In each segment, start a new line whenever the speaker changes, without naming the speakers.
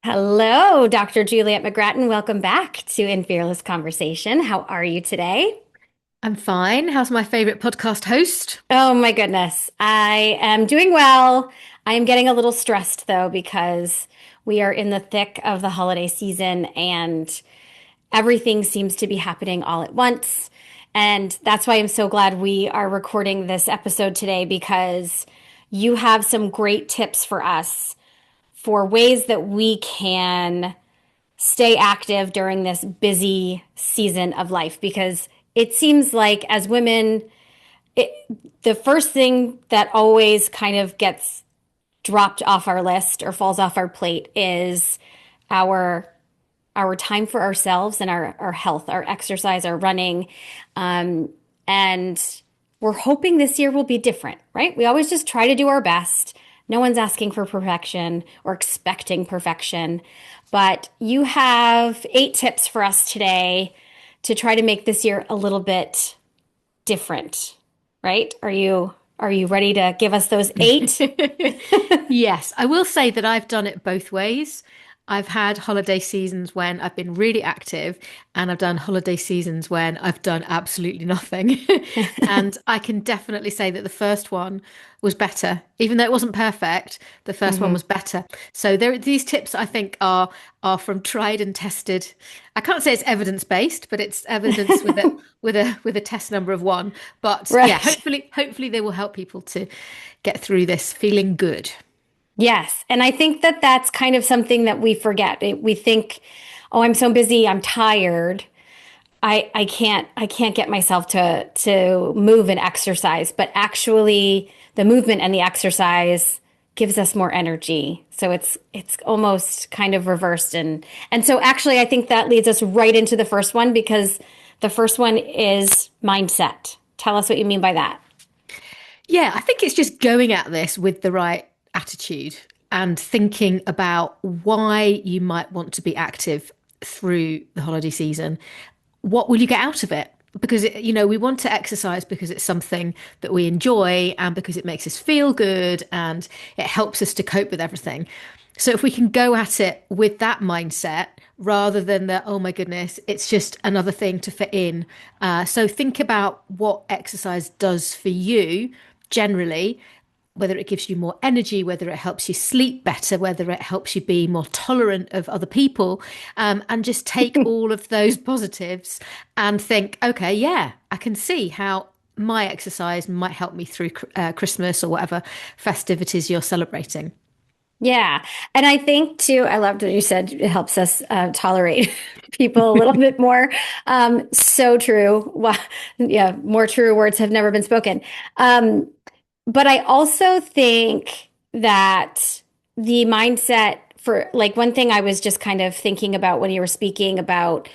Hello, Dr. Juliet McGrattan. Welcome back to In Fearless Conversation. How are you today?
I'm fine. How's my favorite podcast host?
Oh my goodness. I am doing well. I am getting a little stressed though because we are in the thick of the holiday season and everything seems to be happening all at once. And that's why I'm so glad we are recording this episode today because you have some great tips for us for ways that we can stay active during this busy season of life because it seems like as women, it, the first thing that always kind of gets dropped off our list or falls off our plate is our our time for ourselves and our health, our exercise, our running. And we're hoping this year will be different, right? We always just try to do our best. No one's asking for perfection or expecting perfection. But you have 8 tips for us today to try to make this year a little bit different, right? Are you ready to give us those 8?
Yes, I will say that I've done it both ways. I've had holiday seasons when I've been really active, and I've done holiday seasons when I've done absolutely nothing. And I can definitely say that the first one was better. Even though it wasn't perfect, the first one
Hmm.
was better. So these tips I think are from tried and tested. I can't say it's evidence-based, but it's evidence with a test number of 1. But yeah,
Right.
hopefully they will help people to get through this feeling good.
Yes. And I think that that's kind of something that we forget. We think, oh, I'm so busy, I'm tired. I can't get myself to move and exercise, but actually the movement and the exercise gives us more energy. So it's almost kind of reversed and so actually I think that leads us right into the first one because the first one is mindset. Tell us what you mean by that.
Yeah, I think it's just going at this with the right attitude and thinking about why you might want to be active through the holiday season. What will you get out of it? Because we want to exercise because it's something that we enjoy and because it makes us feel good and it helps us to cope with everything. So if we can go at it with that mindset rather than the, oh my goodness, it's just another thing to fit in. So think about what exercise does for you generally, whether it gives you more energy, whether it helps you sleep better, whether it helps you be more tolerant of other people, and just take all of those positives and think, okay, yeah, I can see how my exercise might help me through Christmas or whatever festivities you're celebrating.
Yeah. And I think too, I loved what you said. It helps us tolerate people a little bit more. So true. Well, yeah, more true words have never been spoken. Um, but I also think that the mindset for like one thing I was just kind of thinking about when you were speaking about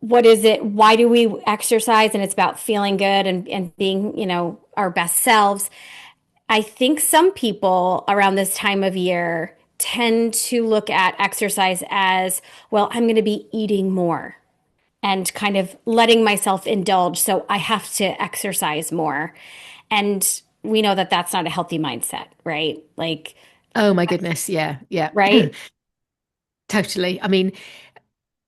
what is it? Why do we exercise? And it's about feeling good and being, our best selves. I think some people around this time of year tend to look at exercise as, well, I'm going to be eating more and kind of letting myself indulge. So I have to exercise more. And we know that that's not a healthy mindset, right? Like,
Oh my goodness, yeah, yeah.
right?
Totally. I mean,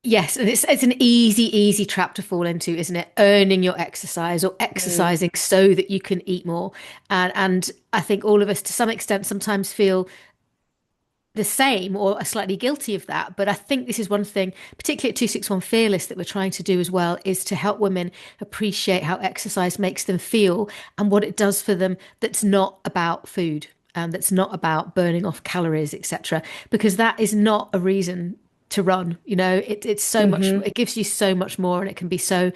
yes, and it's an easy trap to fall into, isn't it? Earning your exercise or
Mm.
exercising so that you can eat more. And I think all of us to some extent sometimes feel the same or are slightly guilty of that. But I think this is one thing, particularly at 261 Fearless, that we're trying to do as well, is to help women appreciate how exercise makes them feel and what it does for them that's not about food and that's not about burning off calories, etc. Because that is not a reason to run. It's so much,
Hmm.
it gives you so much more and it can be so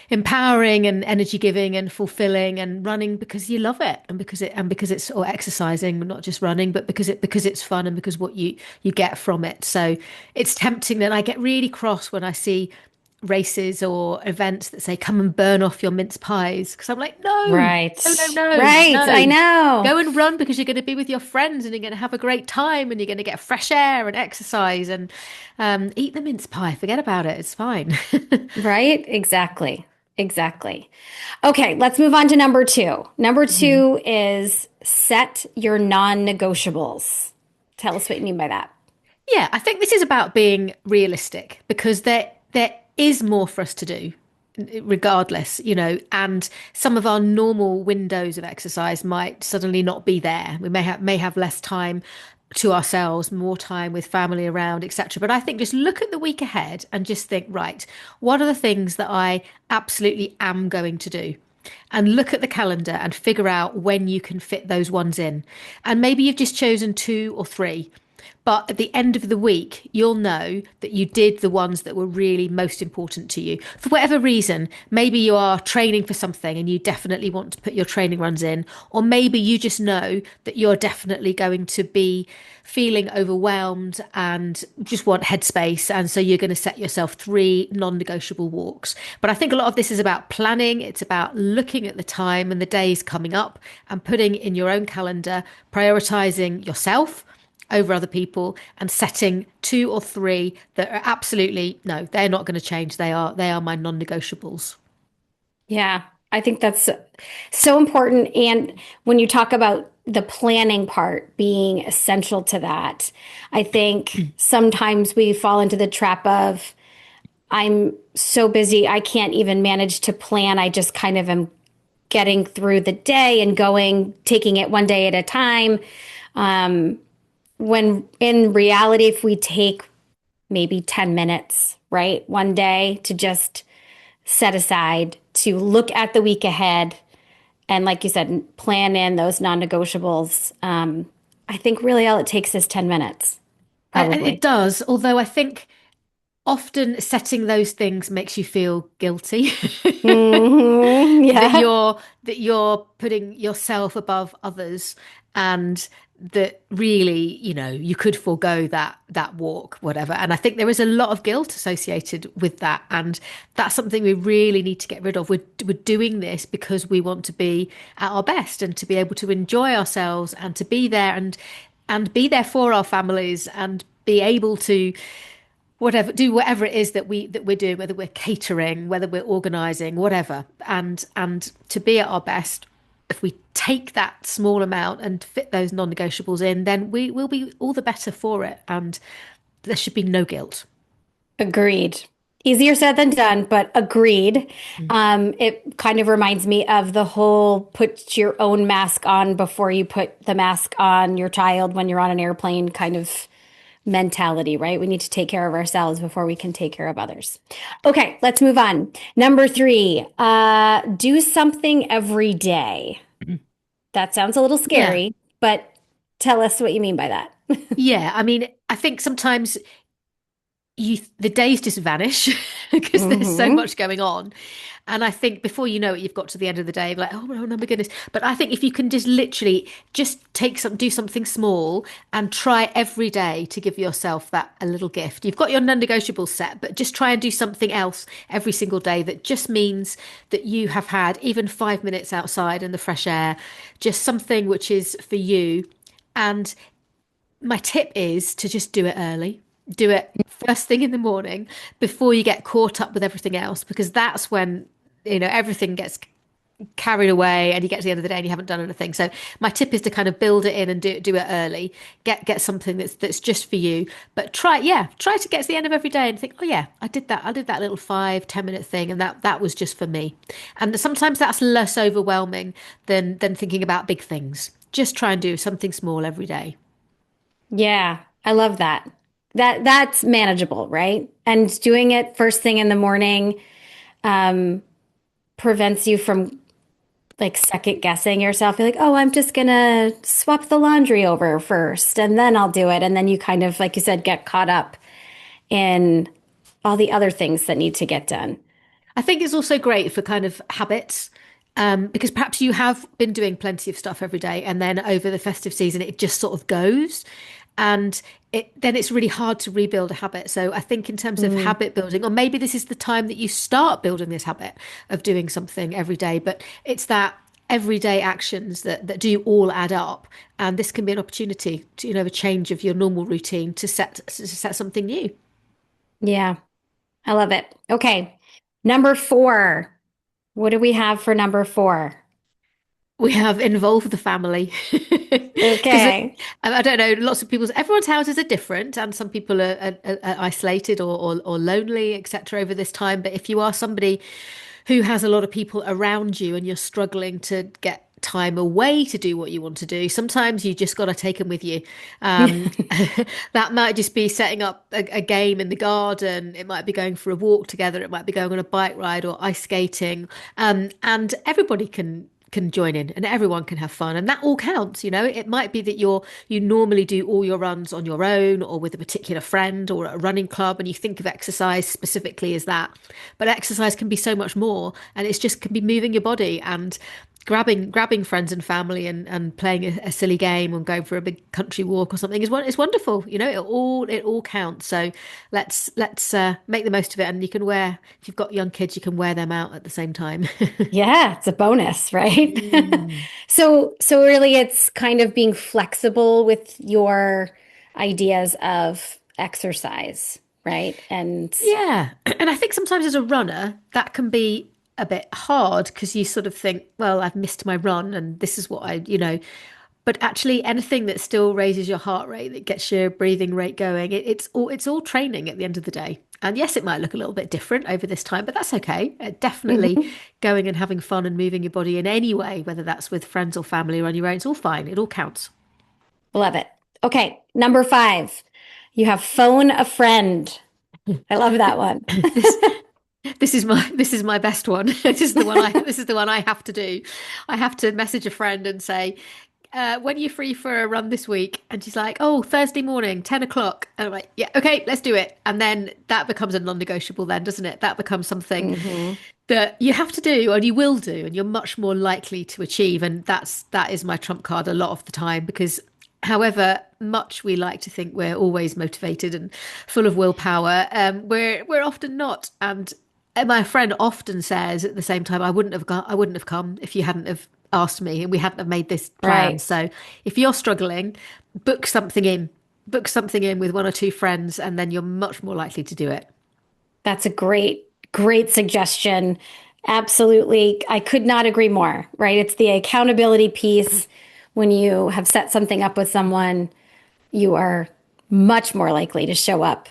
empowering and energy giving and fulfilling and running because you love it and because it's or exercising, not just running, but because it's fun and because what you get from it. So it's tempting that I get really cross when I see races or events that say come and burn off your mince pies because I'm like, no, no, no,
Right.
no,
Right. I
no.
know.
Go and run because you're going to be with your friends and you're going to have a great time and you're going to get fresh air and exercise and eat the mince pie. Forget about it. It's fine.
Right? Exactly. Exactly. Okay, let's move on to number 2. Number
Mhm.
2 is set your non-negotiables. Tell us what you mean by that.
Yeah, I think this is about being realistic because there is more for us to do regardless, and some of our normal windows of exercise might suddenly not be there. We may have less time to ourselves, more time with family around, etc. But I think just look at the week ahead and just think, right, what are the things that I absolutely am going to do? And look at the calendar and figure out when you can fit those ones in. And maybe you've just chosen two or three. But at the end of the week, you'll know that you did the ones that were really most important to you. For whatever reason, maybe you are training for something and you definitely want to put your training runs in. Or maybe you just know that you're definitely going to be feeling overwhelmed and just want headspace. And so you're going to set yourself three non negotiable walks. But I think a lot of this is about planning. It's about looking at the time and the days coming up and putting in your own calendar, prioritizing yourself over other people and setting two or three that are absolutely no, they're not going to change. They are my non-negotiables.
Yeah, I think that's so important. And when you talk about the planning part being essential to that, I think sometimes we fall into the trap of, I'm so busy, I can't even manage to plan. I just kind of am getting through the day and going, taking it one day at a time. Um, when in reality, if we take maybe 10 minutes, right, one day to just set aside to look at the week ahead and, like you said, plan in those non-negotiables. I think really all it takes is 10 minutes,
And it
probably.
does, although I think often setting those things makes you feel guilty that
Yeah,
you're putting yourself above others and that really, you could forego that walk, whatever. And I think there is a lot of guilt associated with that. And that's something we really need to get rid of. We're doing this because we want to be at our best and to be able to enjoy ourselves and to be there and be there for our families and be able to do whatever it is that we're doing, whether we're catering, whether we're organizing, whatever, and to be at our best. If we take that small amount and fit those non-negotiables in, then we will be all the better for it, and there should be no guilt.
agreed. Easier said than done, but agreed.
Mm.
It kind of reminds me of the whole put your own mask on before you put the mask on your child when you're on an airplane kind of mentality, right? We need to take care of ourselves before we can take care of others. Okay, let's move on. Number three, do something every day. That sounds a little
Yeah,
scary, but tell us what you mean by that.
yeah. I mean, I think sometimes the days just vanish because there's so
Hmm.
much going on. And I think before you know it, you've got to the end of the day, like, oh no, my goodness. But I think if you can just literally just do something small and try every day to give yourself that a little gift. You've got your non-negotiable set, but just try and do something else every single day that just means that you have had even 5 minutes outside in the fresh air, just something which is for you. And my tip is to just do it early. Do it first thing in the morning before you get caught up with everything else, because that's when, everything gets carried away and you get to the end of the day and you haven't done anything. So my tip is to kind of build it in and do it early. Get something that's just for you. But try to get to the end of every day and think, oh yeah, I did that. I did that little 5-10 minute thing and that was just for me. And sometimes that's less overwhelming than thinking about big things. Just try and do something small every day.
Yeah, I love that. That's manageable, right? And doing it first thing in the morning um, prevents you from like second guessing yourself. You're like, oh, I'm just gonna swap the laundry over first, and then I'll do it. And then you kind of, like you said, get caught up in all the other things that need to get done.
I think it's also great for kind of habits, because perhaps you have been doing plenty of stuff every day, and then over the festive season, it just sort of goes, and then it's really hard to rebuild a habit. So I think in terms of
Mm,
habit building, or maybe this is the time that you start building this habit of doing something every day, but it's that everyday actions that do all add up, and this can be an opportunity to, a change of your normal routine to set something new.
yeah, I love it. Okay, number four. What do we have for number four?
We have involved the family because
Okay.
I don't know, lots of people's everyone's houses are different, and some people are isolated or lonely, etc. over this time. But if you are somebody who has a lot of people around you and you're struggling to get time away to do what you want to do, sometimes you just got to take them with you. Um, that might just be setting up a game in the garden. It might be going for a walk together. It might be going on a bike ride or ice skating. And everybody can join in and everyone can have fun and that all counts. It might be that you normally do all your runs on your own or with a particular friend or at a running club, and you think of exercise specifically as that, but exercise can be so much more, and it's just can be moving your body and grabbing friends and family and playing a silly game or going for a big country walk or something is wonderful. It all counts. So let's make the most of it, and you can wear, if you've got young kids, you can wear them out at the same time.
Yeah, it's a bonus, right?
Mm.
So really it's kind of being flexible with your ideas of exercise, right? And
Yeah. And I think sometimes as a runner, that can be a bit hard because you sort of think, well, I've missed my run and this is what but actually anything that still raises your heart rate, that gets your breathing rate going, it's all training at the end of the day. And yes, it might look a little bit different over this time, but that's okay. Definitely
Mhm.
going and having fun and moving your body in any way, whether that's with friends or family or on your own, it's all fine. It all counts.
Love it. Okay, number 5. You have phone a friend. I love that one.
This this is my best one. This is the one I have to do. I have to message a friend and say, when are you free for a run this week? And she's like, oh, Thursday morning, 10 o'clock. And I'm like, yeah, okay, let's do it. And then that becomes a non-negotiable then, doesn't it? That becomes something
Hmm.
that you have to do and you will do and you're much more likely to achieve. And that is my trump card a lot of the time, because however much we like to think we're always motivated and full of willpower, we're often not. And my friend often says at the same time, I wouldn't have come if you hadn't have asked me and we hadn't have made this plan.
Right.
So if you're struggling, book something in. Book something in with one or two friends, and then you're much more likely to do it.
That's a great suggestion. Absolutely. I could not agree more, right? It's the accountability piece. When you have set something up with someone, you are much more likely to show up.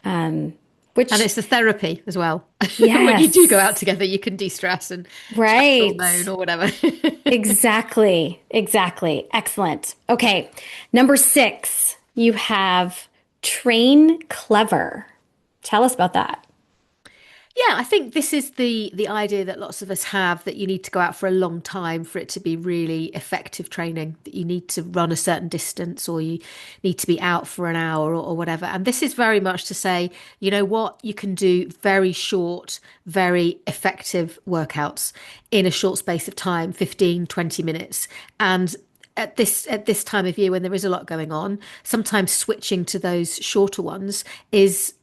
Um,
And
which,
it's the therapy as well. When you do go out
yes,
together, you can de-stress and chat or
right.
moan or whatever.
Exactly. Exactly. Excellent. Okay. Number 6, you have train clever. Tell us about that.
Yeah, I think this is the idea that lots of us have, that you need to go out for a long time for it to be really effective training, that you need to run a certain distance or you need to be out for an hour or whatever. And this is very much to say, you know what, you can do very short, very effective workouts in a short space of time, 15, 20 minutes. And at this time of year when there is a lot going on, sometimes switching to those shorter ones is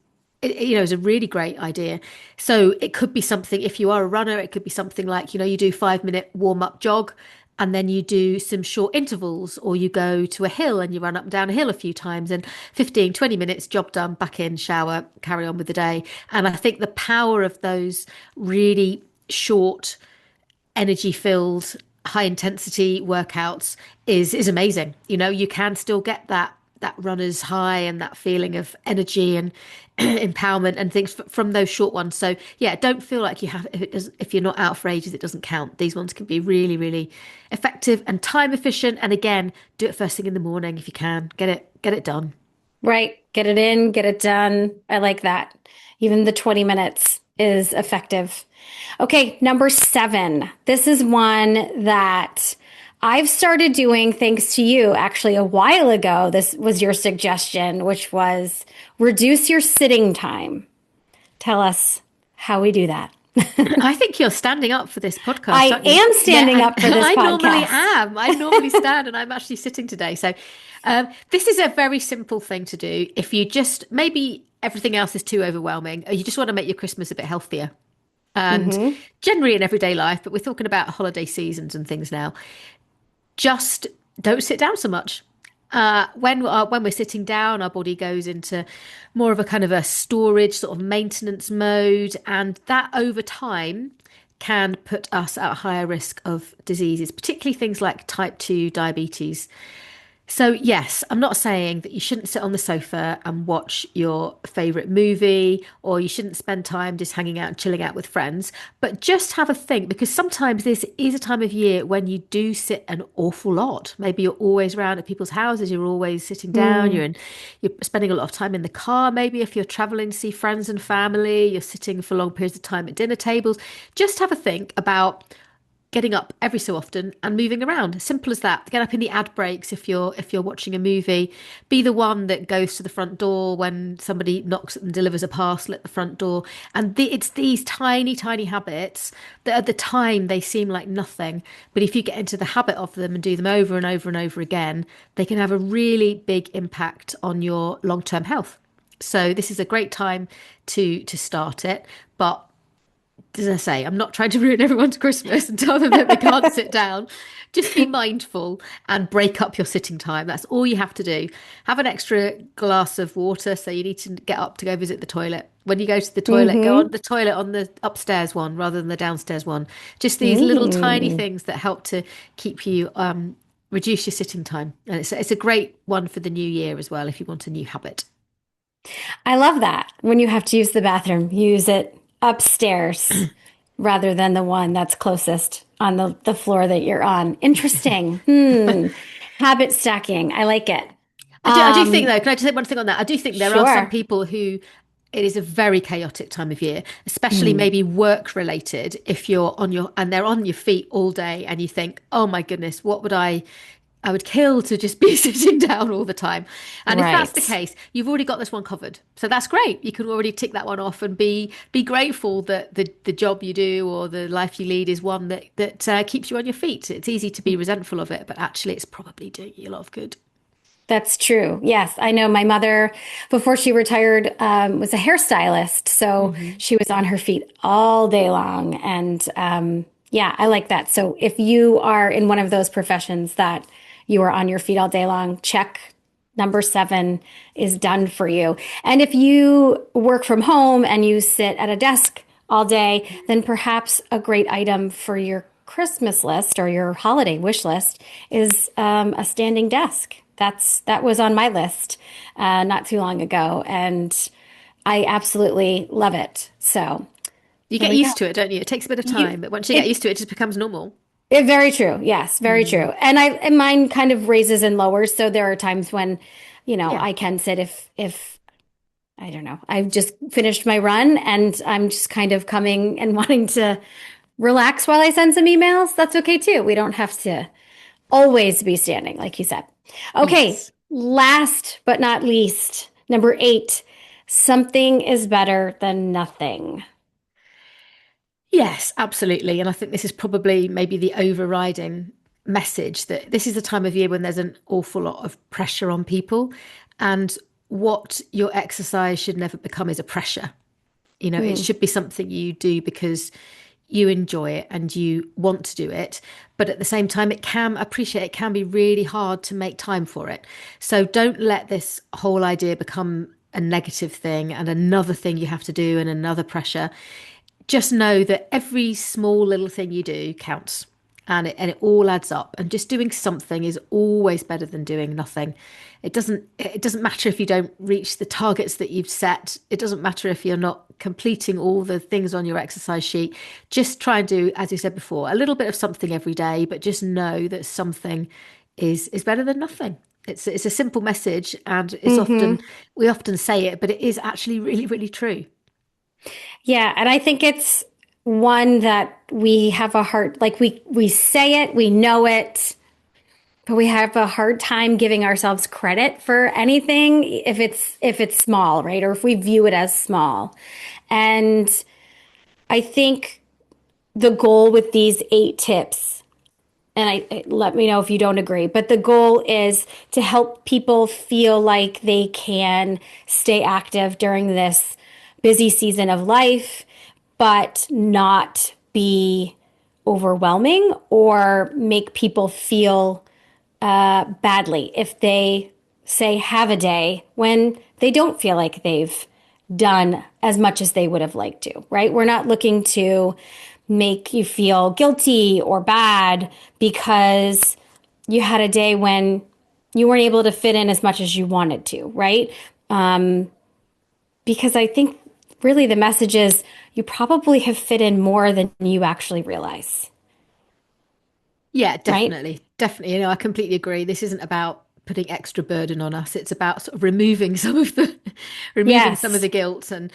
a really great idea. So it could be something, if you are a runner, it could be something like, you do 5-minute warm up jog and then you do some short intervals, or you go to a hill and you run up and down a hill a few times, and 15, 20 minutes, job done, back in, shower, carry on with the day. And I think the power of those really short, energy filled, high intensity workouts is amazing. You can still get that runner's high and that feeling of energy and empowerment and things from those short ones. So yeah, don't feel like you have, if you're not out for ages, it doesn't count. These ones can be really, really effective and time efficient. And again, do it first thing in the morning if you can. Get it done.
Right. Get it in, get it done. I like that. Even the 20 minutes is effective. Okay, number 7. This is one that I've started doing thanks to you actually a while ago. This was your suggestion, which was reduce your sitting time. Tell us how we do that.
I think you're standing up for this podcast,
I
aren't you?
am
Yeah,
standing
and
up for this
I normally
podcast.
am. I normally stand, and I'm actually sitting today. So, this is a very simple thing to do. If you just, maybe everything else is too overwhelming, or you just want to make your Christmas a bit healthier, and
Hmm.
generally in everyday life, but we're talking about holiday seasons and things now. Just don't sit down so much. When we're sitting down, our body goes into more of a kind of a storage sort of maintenance mode, and that over time can put us at a higher risk of diseases, particularly things like type 2 diabetes. So, yes, I'm not saying that you shouldn't sit on the sofa and watch your favorite movie, or you shouldn't spend time just hanging out and chilling out with friends, but just have a think, because sometimes this is a time of year when you do sit an awful lot. Maybe you're always around at people's houses, you're always sitting down,
Mm.
you're spending a lot of time in the car. Maybe if you're traveling to see friends and family, you're sitting for long periods of time at dinner tables. Just have a think about getting up every so often and moving around. Simple as that. Get up in the ad breaks if you're watching a movie. Be the one that goes to the front door when somebody knocks and delivers a parcel at the front door. And it's these tiny, tiny habits that at the time they seem like nothing, but if you get into the habit of them and do them over and over and over again, they can have a really big impact on your long-term health. So this is a great time to start it, but as I say, I'm not trying to ruin everyone's Christmas and tell them that they can't sit down. Just be mindful and break up your sitting time. That's all you have to do. Have an extra glass of water, so you need to get up to go visit the toilet. When you go to the toilet, go on
Hmm.
the toilet on the upstairs one rather than the downstairs one. Just these little tiny
Mm.
things that help to keep you reduce your sitting time. And it's a great one for the new year as well if you want a new habit.
I love that. When you have to use the bathroom, use it upstairs rather than the one that's closest on the floor that you're on. Interesting. Hmm. Habit stacking. I like it.
I do think
Um,
though, can I just say one thing on that? I do think there are some
sure.
people who it is a very chaotic time of year, especially
Mm,
maybe work related. If you're on your and they're on your feet all day and you think, oh my goodness, what would I would kill to just be sitting down all the time. And if that's the
right.
case, you've already got this one covered. So that's great. You can already tick that one off and be grateful that the job you do or the life you lead is one that keeps you on your feet. It's easy to be resentful of it, but actually it's probably doing you a lot of good.
That's true. Yes, I know my mother, before she retired, was a hairstylist. So
Hmm.
she was on her feet all day long. And yeah, I like that. So if you are in one of those professions that you are on your feet all day long, check number 7 is done for you. And if you work from home and you sit at a desk all day, then perhaps a great item for your Christmas list or your holiday wish list is a standing desk. That was on my list not too long ago, and I absolutely love it. So
You
there
get
we go.
used to it, don't you? It takes a bit of
You
time, but once you get
it
used to it, it just becomes normal.
very true. Yes, very
Mm.
true. And mine kind of raises and lowers. So there are times when,
Yeah.
I can sit if I don't know, I've just finished my run and I'm just kind of coming and wanting to relax while I send some emails. That's okay too. We don't have to always be standing, like you said. Okay,
Yes.
last but not least, number 8, something is better than nothing.
Yes, absolutely. And I think this is probably maybe the overriding message that this is a time of year when there's an awful lot of pressure on people. And what your exercise should never become is a pressure. It
Mm,
should be something you do because you enjoy it and you want to do it. But at the same time, it can be really hard to make time for it. So don't let this whole idea become a negative thing and another thing you have to do and another pressure. Just know that every small little thing you do counts and it all adds up, and just doing something is always better than doing nothing. It doesn't matter if you don't reach the targets that you've set. It doesn't matter if you're not completing all the things on your exercise sheet. Just try and do, as you said before, a little bit of something every day, but just know that something is better than nothing. It's a simple message, and
hmm.
we often say it, but it is actually really, really true.
Yeah, and I think it's one that we have a hard, like we say it, we know it, but we have a hard time giving ourselves credit for anything if it's small, right? Or if we view it as small. And I think the goal with these 8 tips, and let me know if you don't agree, but the goal is to help people feel like they can stay active during this busy season of life, but not be overwhelming or make people feel badly if they say have a day when they don't feel like they've done as much as they would have liked to, right? We're not looking to make you feel guilty or bad because you had a day when you weren't able to fit in as much as you wanted to, right? Um, because I think really the message is you probably have fit in more than you actually realize,
Yeah,
right?
definitely. Definitely. I completely agree. This isn't about putting extra burden on us. It's about sort of removing some of the removing some of
Yes.
the guilt and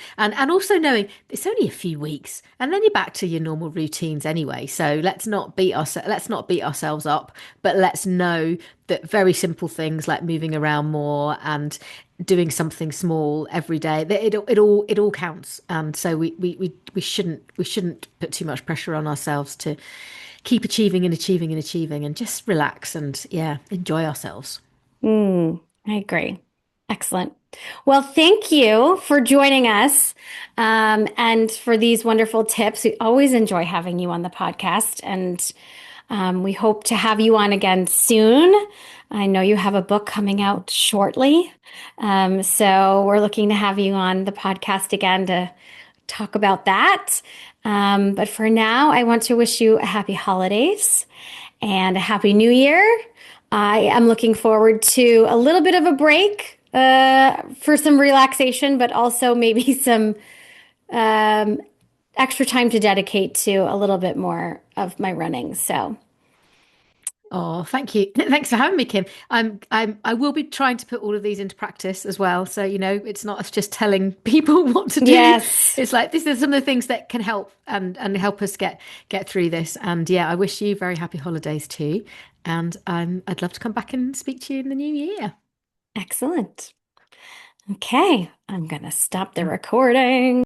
also knowing it's only a few weeks and then you're back to your normal routines anyway. So let's not beat ourselves up, but let's know that very simple things like moving around more and doing something small every day, that it all counts. And so we shouldn't put too much pressure on ourselves to keep achieving and achieving and achieving and just relax and yeah, enjoy ourselves.
I agree. Excellent. Well, thank you for joining us and for these wonderful tips. We always enjoy having you on the podcast, and we hope to have you on again soon. I know you have a book coming out shortly, so we're looking to have you on the podcast again to talk about that. But for now, I want to wish you a happy holidays and a happy new year. I am looking forward to a little bit of a break for some relaxation, but also maybe some um, extra time to dedicate to a little bit more of my running. So,
Oh, thank you. Thanks for having me, Kim. I will be trying to put all of these into practice as well. So, it's not us just telling people what to do.
yes,
It's like this is some of the things that can help and help us get through this. And yeah, I wish you very happy holidays too. And I'd love to come back and speak to you in the new year.
excellent. Okay, I'm going to stop the recording.